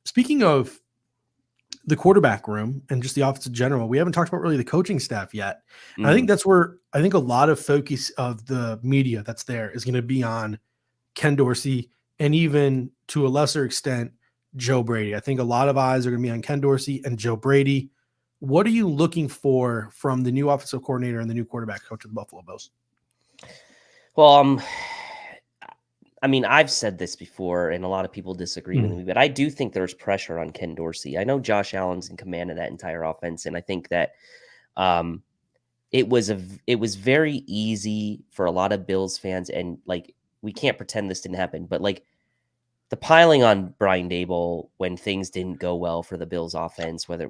Speaking of the quarterback room and just the offense in general, we haven't talked about really the coaching staff yet. And I think that's where I think a lot of focus of the media that's there is going to be on Ken Dorsey and even to a lesser extent, Joe Brady. I think a lot of eyes are going to be on Ken Dorsey and Joe Brady. What are you looking for from the new offensive coordinator and the new quarterback coach of the Buffalo Bills? Well, I mean, I've said this before, and a lot of people disagree with me, but I do think there's pressure on Ken Dorsey. I know Josh Allen's in command of that entire offense, and I think that it was very easy for a lot of Bills fans, and like we can't pretend this didn't happen, but like the piling on Brian Daboll when things didn't go well for the Bills offense, whether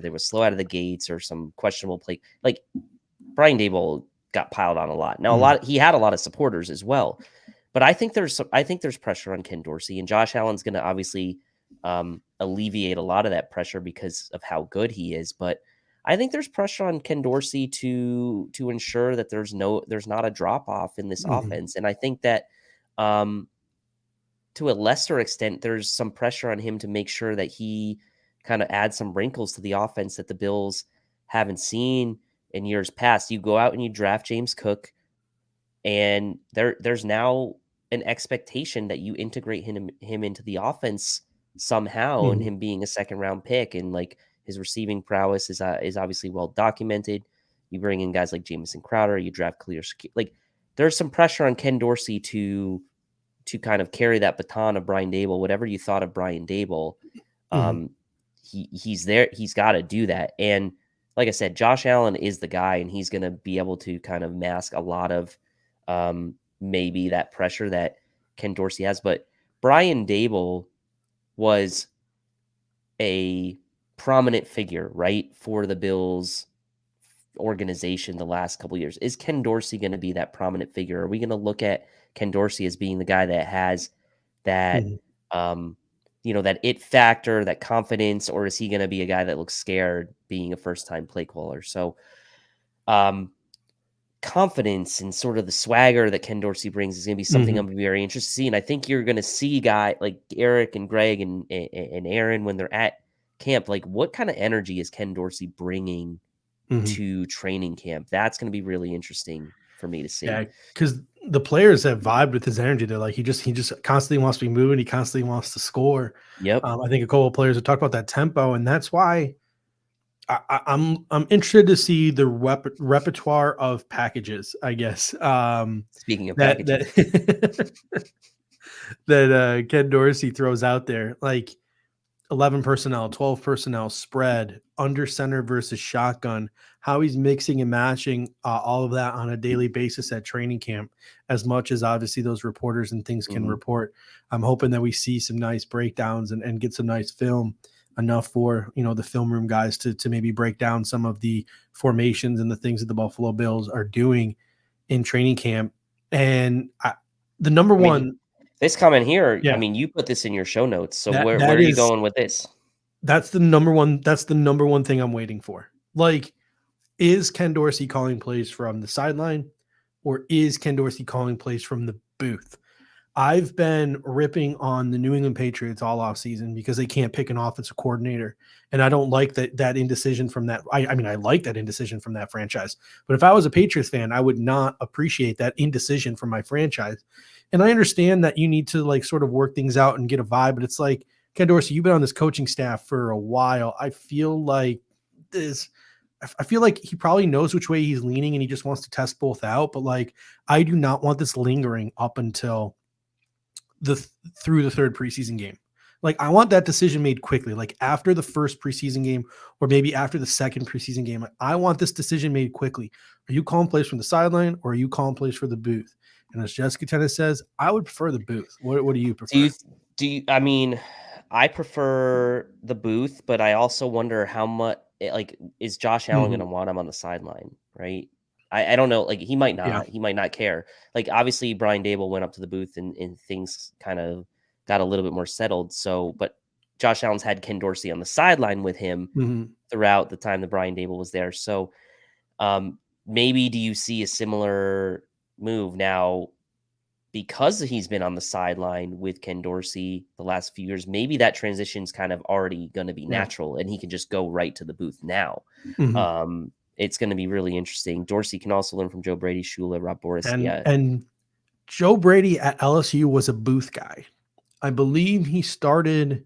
they were slow out of the gates or some questionable play, like Brian Daboll got piled on a lot. Now he had a lot of supporters as well. But I think there's pressure on Ken Dorsey, and Josh Allen's going to obviously alleviate a lot of that pressure because of how good he is. But I think there's pressure on Ken Dorsey to ensure that there's not a drop off in this offense, and I think that to a lesser extent there's some pressure on him to make sure that he kind of adds some wrinkles to the offense that the Bills haven't seen in years past. You go out and you draft James Cook, and there's now an expectation that you integrate him into the offense somehow, and him being a second round pick, and like his receiving prowess is obviously well documented. You bring in guys like Jamison Crowder, you draft Khalil Shakir. Like there's some pressure on Ken Dorsey to kind of carry that baton of Brian Daboll. Whatever you thought of Brian Daboll, he's there. He's got to do that. And like I said, Josh Allen is the guy, and he's going to be able to kind of mask a lot of maybe that pressure that Ken Dorsey has. But Brian Daboll was a prominent figure, right, for the Bills organization the last couple of years. Is Ken Dorsey going to be that prominent figure? Are we going to look at Ken Dorsey as being the guy that has that, that it factor, that confidence, or is he going to be a guy that looks scared being a first-time play caller? So, confidence and sort of the swagger that Ken Dorsey brings is going to be something I'm very interested to see. And I think you're going to see guy like Eric and Greg and Aaron when they're at camp, like what kind of energy is Ken Dorsey bringing to training camp? That's going to be really interesting for me to see. Yeah, because the players have vibed with his energy. They're like, he just constantly wants to be moving. He constantly wants to score. Yep. I think a couple of players have talked about that tempo, and that's why I'm interested to see the repertoire of packages, I guess. Speaking of packages, that Ken Dorsey throws out there, like 11 personnel, 12 personnel, spread, under center versus shotgun, how he's mixing and matching all of that on a daily basis at training camp, as much as obviously those reporters and things can report. I'm hoping that we see some nice breakdowns and get some nice film, enough for, the film room guys to maybe break down some of the formations and the things that the Buffalo Bills are doing in training camp. And the number one, this comment here, I mean, you put this in your show notes. So where are you going with this? That's the number one. That's the number one thing I'm waiting for. Like, is Ken Dorsey calling plays from the sideline, or is Ken Dorsey calling plays from the booth? I've been ripping on the New England Patriots all off season because they can't pick an offensive coordinator. And I don't like that indecision from that. I mean, I like that indecision from that franchise, but if I was a Patriots fan, I would not appreciate that indecision from my franchise. And I understand that you need to like sort of work things out and get a vibe, but it's like, Ken Dorsey, you've been on this coaching staff for a while. I feel like he probably knows which way he's leaning and he just wants to test both out. But like, I do not want this lingering up until through the third preseason game. Like, I want that decision made quickly, like after the first preseason game or maybe after the second preseason game. I want this decision made quickly. Are you calling plays from the sideline or are you calling plays for the booth? And as Jessica Tennis says, I would prefer the booth. What do you prefer? I mean, I prefer the booth, but I also wonder how much, like, is Josh Allen going to want him on the sideline, right? I don't know. Like, he might not. Yeah. He might not care. Like, obviously, Brian Daboll went up to the booth and things kind of got a little bit more settled. So, but Josh Allen's had Ken Dorsey on the sideline with him throughout the time that Brian Daboll was there. So, maybe do you see a similar move now? because he's been on the sideline with Ken Dorsey the last few years, maybe that transition's kind of already going to be natural and he can just go right to the booth now. It's going to be really interesting. Dorsey can also learn from Joe Brady, Shula, Rob Boris. And Joe Brady at LSU was a booth guy. I believe he started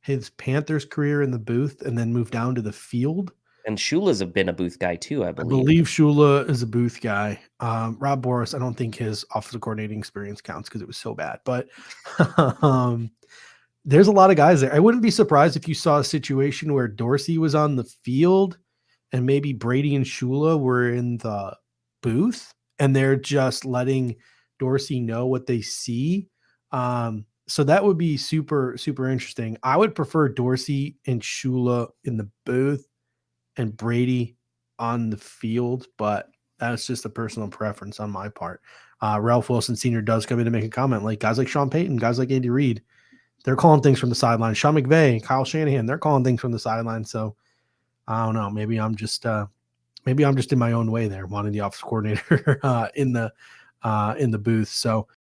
his Panthers career in the booth and then moved down to the field. And Shula's been a booth guy too, I I believe. believe Shula is a booth guy. Rob Boris, I don't think his offensive coordinating experience counts because it was so bad. But there's a lot of guys there. I wouldn't be surprised if you saw a situation where Dorsey was on the field and maybe Brady and Shula were in the booth and they're just letting Dorsey know what they see. So that would be super, super interesting. I would prefer Dorsey and Shula in the booth and Brady on the field, but that's just a personal preference on my part. Ralph Wilson Sr. does come in to make a comment, like guys like Sean Payton, guys like Andy Reid, they're calling things from the sideline. Sean McVay, Kyle Shanahan, they're calling things from the sideline. So I don't know. Maybe I'm just in my own way there, wanting the offensive coordinator in the booth. So